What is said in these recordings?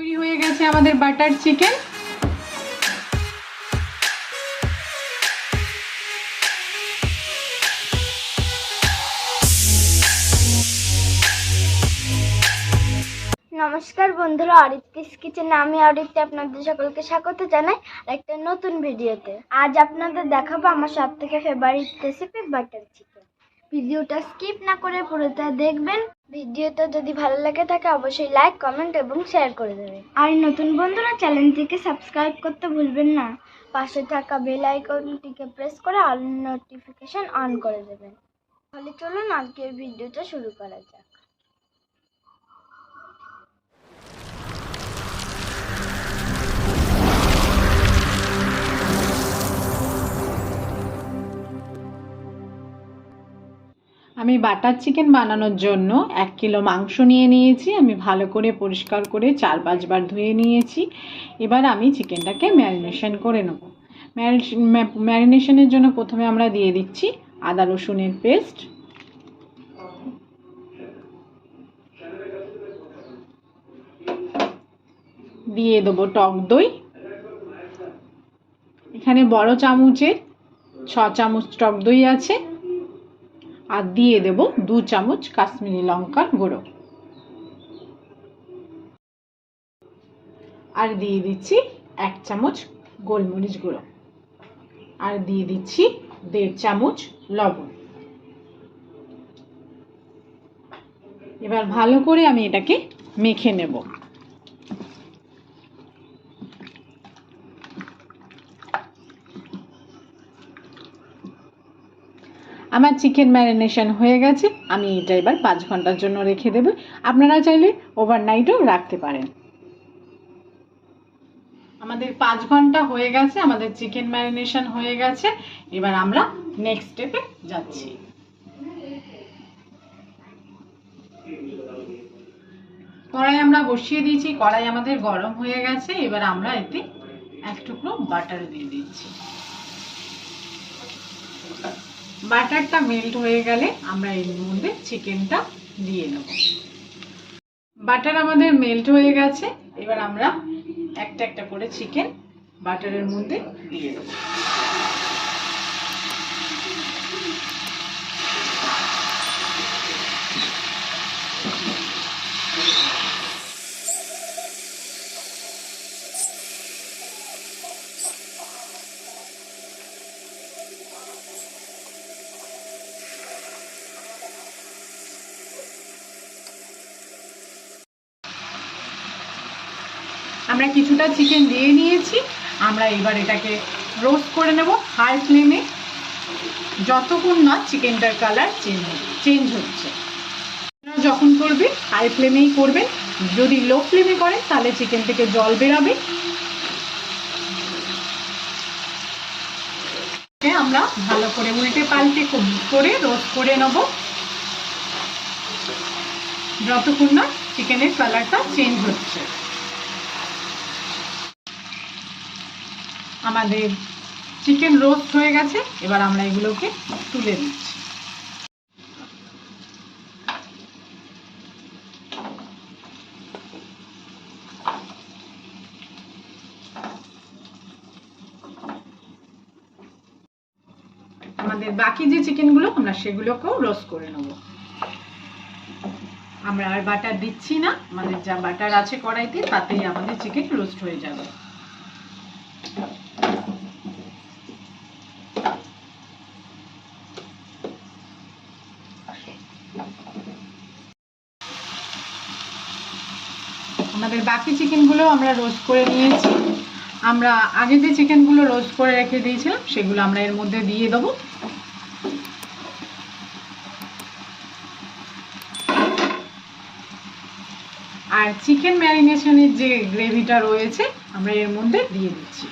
তৈরি হয়ে গেছে আমাদের বাটার চিকেন। নমস্কার বন্ধুরা, আরিত্রিস কিচেনে আমি আরিত্রি আপনাদের সকলকে স্বাগত জানাই একটা নতুন ভিডিওতে। আজ আপনাদের দেখাবো আমার সবথেকে ফেভারিট রেসিপি বাটার চিকেন। ভিডিওটা স্কিপ না করে পুরোটা দেখবেন। ভিডিওটা যদি ভালো লাগে থাকে অবশ্যই লাইক, কমেন্ট এবং শেয়ার করে দেবেন। আর নতুন বন্ধুরা চ্যানেলটিকে সাবস্ক্রাইব করতে ভুলবেন না। পাশে থাকা বেল আইকনটিকে প্রেস করে অল নোটিফিকেশন অন করে দেবেন। তাহলে চলুন আজকের ভিডিওটা শুরু করা যাক। আমি বাটার চিকেন বানানোর জন্য 1 কিলো মাংস নিয়ে নিয়েছি। আমি ভালো করে পরিষ্কার করে 4-5 বার ধুয়ে নিয়েছি। এবার আমি চিকেনটাকে ম্যারিনেশন করে নেব। ম্যারিনেশনের জন্য প্রথমে আমরা দিয়ে দিচ্ছি আদা রসুনের পেস্ট, দিয়ে দেবো টক দই। এখানে বড় চামচের 6 চামচ টক দই আছে। আর দিয়ে দেব 2 চামচ কাশ্মীরি লঙ্কার গুঁড়ো, আর দিয়ে দিচ্ছি 1 চামচ গোলমরিচ গুঁড়ো, আর দিয়ে দিচ্ছি 1.5 চামচ লবণ। এবার ভালো করে আমি এটাকে মেখে নেব। আমার চিকেন ম্যারিনেশন হয়ে গেছে। আমি এটা এবার 5 ঘন্টার জন্য রেখে দেব। আপনারা চাইলে ওভারনাইটও রাখতে পারেন। আমাদের 5 ঘন্টা হয়ে গেছে, আমাদের চিকেন ম্যারিনেশন হয়ে গেছে। এবার আমরা নেক্সট স্টেপে যাচ্ছি। কড়াই আমরা বসিয়ে দিয়েছি, কড়াই আমাদের গরম হয়ে গেছে। এবার আমরা এতে 1 টুকরো বাটার দিয়ে দিচ্ছি। বাটারটা মেল্ট হয়ে গেলে আমরা এর মধ্যে চিকেনটা দিয়ে নেব। বাটার আমাদের মেল্ট হয়ে গেছে। এবার আমরা একটা একটা করে চিকেন বাটারের মধ্যে দিয়ে দেব। আমরা কিছুটা চিকেন দিয়ে নিয়েছি। আমরা এবার এটাকে রোস্ট করে নেব হাই ফ্লেমে, যতক্ষণ না চিকেনটার কালার চেঞ্জ হচ্ছে। যখন করবে হাই ফ্লেমেই করবেন। যদি লো ফ্লেমে করেন তাহলে চিকেন থেকে জল বেরাবে। আমরা ভালো করে উল্টে পাল্টে করে রোস্ট করে নেব যতক্ষণ না চিকেনের কালারটা চেঞ্জ হচ্ছে। আমাদের চিকেন রোস্ট হয়ে গেছে। এবার আমরা এগুলোকে তুলে দিচ্ছি। আমাদের বাকি যে চিকেনগুলো আমরা সেগুলোকেও রোস্ট করে নেব। আমরা আর বাটার দিচ্ছি না, আমাদের যা বাটার আছে কড়াইতে তাতেই আমাদের চিকেন রোস্ট হয়ে যাবে। আমাদের বাকি চিকেনগুলো আমরা রোস্ট করে নিয়েছি। আমরা আগে যে চিকেনগুলো রোস্ট করে রেখে দিয়েছিলাম সেগুলো আমরা এর মধ্যে দিয়ে দেবো। আর চিকেন ম্যারিনেশনের যে গ্রেভিটা রয়েছে আমরা এর মধ্যে দিয়ে দিচ্ছি।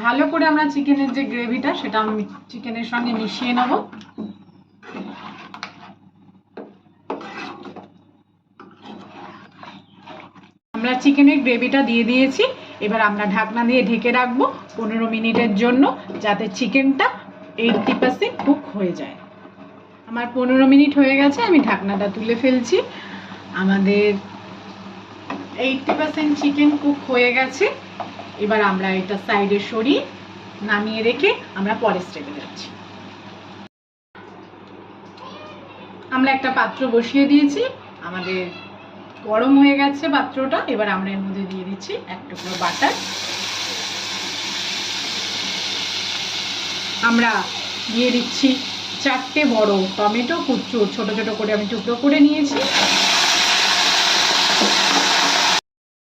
ভালো করে আমরা চিকেনের যে গ্রেভিটা সেটা আমি চিকেনের সঙ্গে মিশিয়ে নেব। আমরা চিকেনের গ্রেভিটা দিয়ে দিয়েছি। এবার আমরা ঢাকনা দিয়ে ঢেকে রাখবো 15 মিনিটের জন্য, যাতে চিকেনটা 80% কুক হয়ে যায়। আমার 15 মিনিট হয়ে গেছে, আমি ঢাকনাটা তুলে ফেলছি। আমাদের 80% চিকেন কুক হয়ে গেছে। এবার আমরা এটা সাইডে সরিয়ে নামিয়ে রেখে আমরা পরের স্টেপে যাচ্ছি। আমরা একটা পাত্র বসিয়ে দিয়েছি, আমাদের গরম হয়ে গেছে পাত্রটা। এবার আমরা এর মধ্যে দিয়ে দিচ্ছি এক টুকরো বাটার। আমরা দিয়ে দিচ্ছি 4টে বড় টমেটো, কুচু ছোট ছোট করে আমি টুকরো করে নিয়েছি।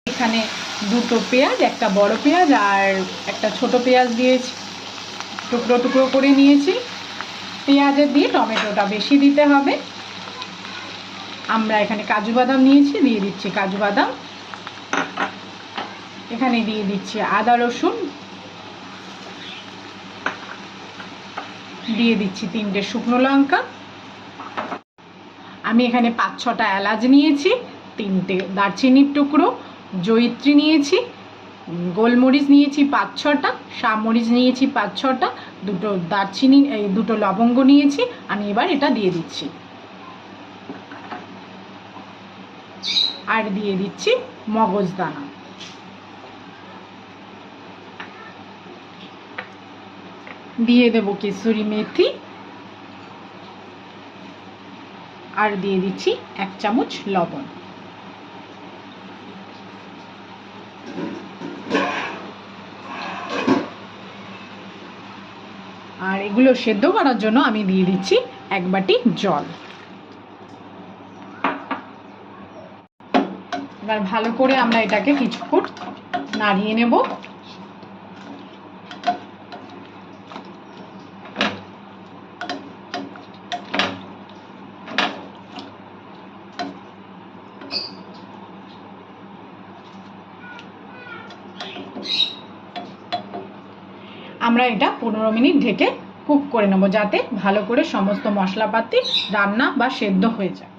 এখানে 2টো পেঁয়াজ, একটা বড় পেঁয়াজ আর একটা ছোট পেঁয়াজ দিয়েছি, টুকরো টুকরো করে নিয়েছি। পেঁয়াজের দিয়ে টমেটোটা বেশি দিতে হবে। আমরা এখানে কাজু বাদাম নিয়েছি, দিয়ে দিচ্ছি কাজু বাদাম। এখানে দিয়ে দিচ্ছি আদা রসুন, দিয়ে দিচ্ছি 3টে শুকনো লঙ্কা। আমি এখানে 5-6টা এলাচ নিয়েছি, 3টে দারচিনির টুকরো, জয়িত্রী নিয়েছি, গোলমরিচ নিয়েছি 5-6টা, শামরিচ নিয়েছি 5-6টা, 2টো দারচিনি, 2টো লবঙ্গ নিয়েছি। আমি এবার এটা দিয়ে দিচ্ছি, আর দিয়ে দিচ্ছি মগজদানা। দিয়ে দেব কেসুরি মেথি, আর দিয়ে দিচ্ছি 1 চামচ লবণ। আর এগুলো সেদ্ধ করার জন্য আমি দিয়ে দিচ্ছি 1 বাটি জল। এবার ভালো করে আমরা এটাকে কিছুক্ষণ নাড়িয়ে নেব। আমরা এটা 15 মিনিট ঢেকে কুক করে নেব, যাতে ভালো করে সমস্ত মশলাপাতি রান্না বা সেদ্ধ হয়ে যায়।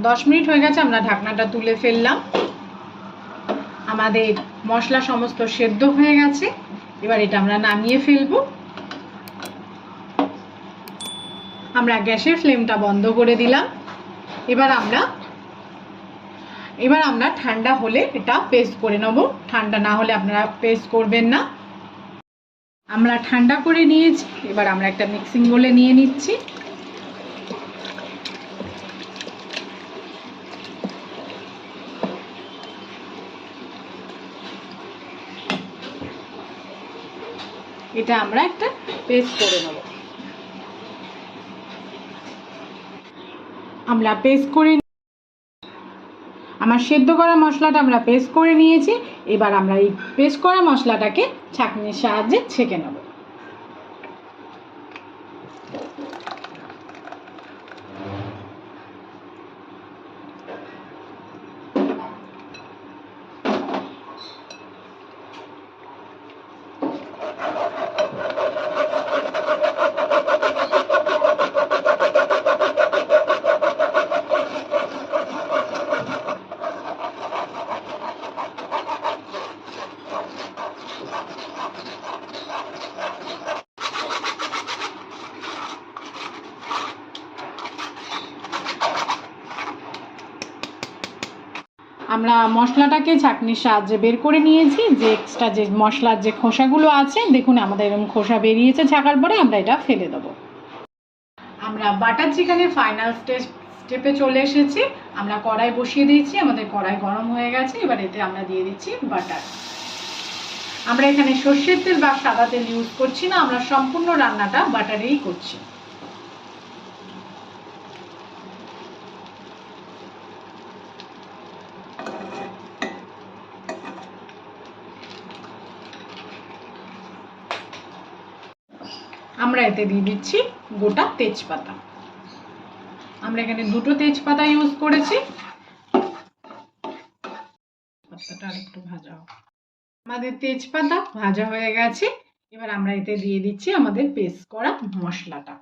10 মিনিট হয়ে গেছে, আমরা ঢাকনাটা তুলে ফেললাম। আমাদের মশলা সমস্ত সেদ্ধ হয়ে গেছে। এবার এটা আমরা নামিয়ে ফেলবো। আমরা গ্যাসের ফ্লেমটা বন্ধ করে দিলাম। এবার আমরা ঠান্ডা হলে এটা পেস্ট করে নেব। ঠান্ডা না হলে আপনারা পেস্ট করবেন না। আমরা ঠান্ডা করে নিয়েছি, এবার আমরা একটা মিক্সিং বোলে নিয়ে নিচ্ছি। এটা আমরা একটা পেস্ট করে নেব। আমরা পেস্ট করে, আমার সেদ্ধ করা মশলাটা আমরা পেস্ট করে নিয়েছি। এবার আমরা এই পেস্ট করা মশলাটাকে ছাঁকনির সাহায্যে ছেঁকে নেব। আমরা মশলাটাকে ছাঁকনির সাহায্যে বের করে নিয়েছি। যে এক্সট্রা যে মশলার যে খোসাগুলো আছে, দেখুন আমাদের এরকম খোসা বেরিয়েছে। ছাকার পরে আমরা এটা ফেলে দেবো। আমরা বাটার চিকেনের ফাইনাল স্টেপে চলে এসেছি। আমরা কড়াই বসিয়ে দিয়েছি, আমাদের কড়াই গরম হয়ে গেছে। এবার এতে আমরা দিয়ে দিচ্ছি বাটার। আমরা এখানে সর্ষের তেল বা সাদা তেল ইউজ করছি না, আমরা সম্পূর্ণ রান্নাটা বাটারেই করছি। আমরা এতে দিয়ে দিচ্ছি গোটা তেজপাতা। আমরা এখানে 2টো তেজপাতা ইউজ করেছি। পাতাটা আরেকটু ভাজা হোক। আমাদের তেজপাতা ভাজা হয়ে গেছে। এবার আমরা এতে দিয়ে দিচ্ছি আমাদের পেস্ট করা মশলাটা।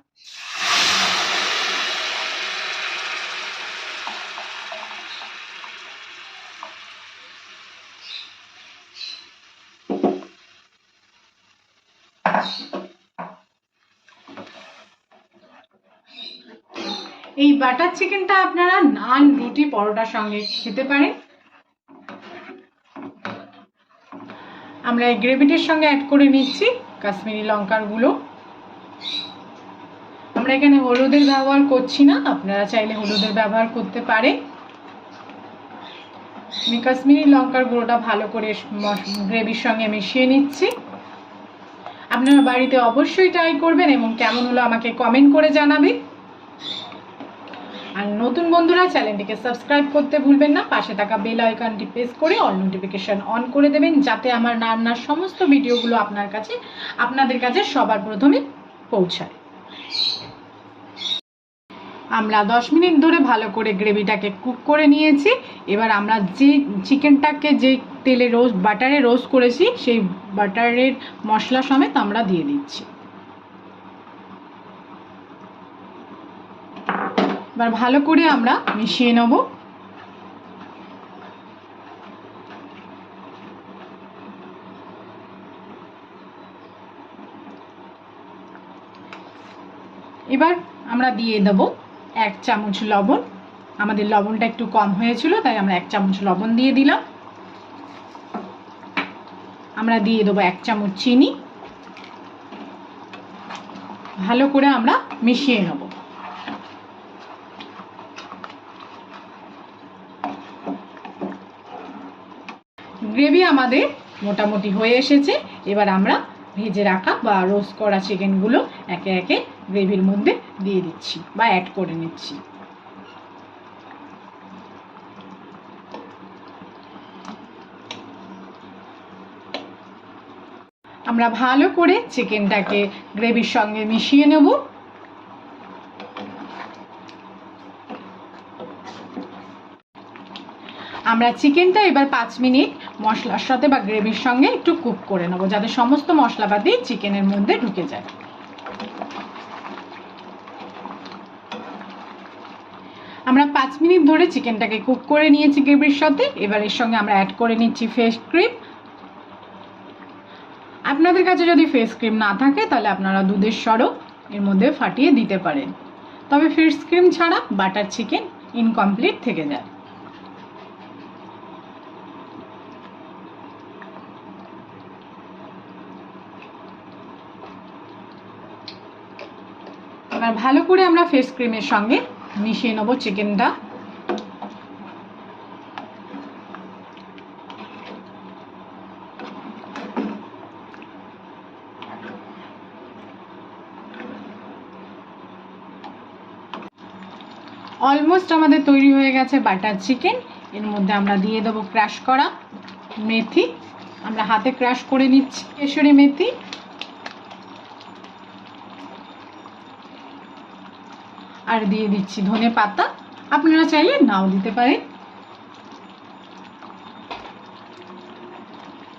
এই বাটার চিকেনটা আপনারা নান, রুটি, পরোটার সঙ্গে খেতে পারেন। আমরা এই গ্রেভিটির সঙ্গে অ্যাড করে নিচ্ছি কাশ্মীরি লঙ্কার গুঁড়ো। আমরা এখানে হলুদের ব্যবহার করছি না, আপনারা চাইলে হলুদের ব্যবহার করতে পারেন। আমি কাশ্মীরি লঙ্কার গুঁড়োটা ভালো করে গ্রেভির সঙ্গে মিশিয়ে নিচ্ছি। আপনারা বাড়িতে অবশ্যই ট্রাই করবেন এবং কেমন হলো আমাকে কমেন্ট করে জানাবেন। আর নতুন বন্ধুরা চ্যানেলটিকে সাবস্ক্রাইব করতে ভুলবেন না, পাশে থাকা বেল আইকনটি প্রেস করে অল নোটিফিকেশন অন করে দেবেন, যাতে আমার রান্নার সমস্ত ভিডিওগুলো আপনাদের কাছে সবার প্রথমে পৌঁছায়। আমরা 10 মিনিট ধরে ভালো করে গ্রেভিটাকে কুক করে নিয়েছি। এবার আমরা যে চিকেনটাকে যে তেলে বাটারে রোস্ট করেছি সেই বাটারের মশলা সমেত আমরা দিয়ে দিচ্ছি। এবার ভালো করে আমরা মিশিয়ে নেব। এবার আমরা দিয়ে দেব 1 চামচ লবণ। আমাদের লবণটা একটু কম হয়েছিল, তাই আমরা 1 চামচ লবণ দিয়ে দিলাম। আমরা দিয়ে দেবো 1 চামচ চিনি। ভালো করে আমরা মিশিয়ে নেব। গ্রেভি আমাদের মোটামুটি হয়ে এসেছে। এবার আমরা ভেজে রাখা বা রোস্ট করা চিকেনগুলো একে একে গ্রেভির মধ্যে দিয়ে দিচ্ছি বা অ্যাড করে নিচ্ছি। আমরা ভালো করে চিকেনটাকে গ্রেভির সঙ্গে মিশিয়ে নেব। আমরা চিকেনটা এবার 5 মিনিট মশলার সাথে বা গ্রেভির সঙ্গে একটু কুক করে নেব, যাতে সমস্ত মশলাপাতি চিকেনের মধ্যে ঢুকে যায়। আমরা 5 মিনিট ধরে চিকেনটাকে কুক করে নিয়েছি গ্রেভির সাথে। এবার এর সঙ্গে আমরা অ্যাড করে নিচ্ছি ফ্রেশ ক্রিম। আপনাদের কাছে যদি ফ্রেশ ক্রিম না থাকে তাহলে আপনারা দুধের সরও এর মধ্যে ফাটিয়ে দিতে পারেন, তবে ফ্রেশ ক্রিম ছাড়া বাটার চিকেন ইনকমপ্লিট থেকে যায়। এবার ভালো করে আমরা ফ্রেশ ক্রিমের সঙ্গে মিশিয়ে নেব চিকেনটা। অলমোস্ট আমাদের তৈরি হয়ে গেছে বাটার চিকেন। এর মধ্যে আমরা দিয়ে দেবো ক্রাশ করা মেথি। আমরা হাতে ক্রাশ করে নিচ্ছি কেশরি মেথি। আর দিয়ে দিচ্ছি ধনে পাতা, আপনারা চাইলে নাও দিতে পারেন।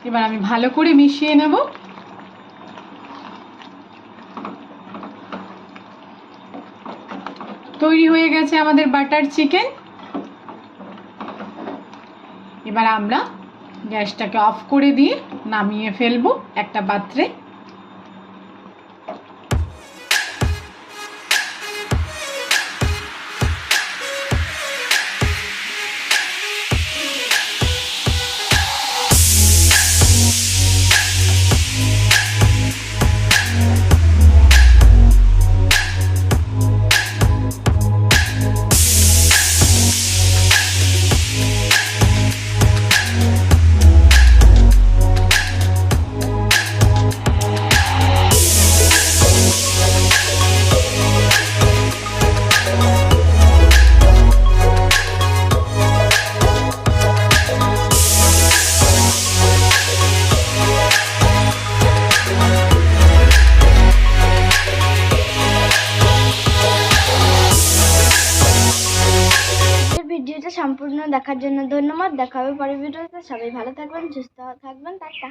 এবার আমি ভালো করে মিশিয়ে নেব। তৈরি হয়ে গেছে আমাদের বাটার চিকেন। এবার আমরা গ্যাসটাকে অফ করে দিয়ে নামিয়ে ফেলবো একটা পাত্রে। ভিডিওটা সম্পূর্ণ দেখার জন্য ধন্যবাদ। দেখা হবে পরের ভিডিওতে। সবাই ভালো থাকবেন, সুস্থ থাকবেন। টাটা।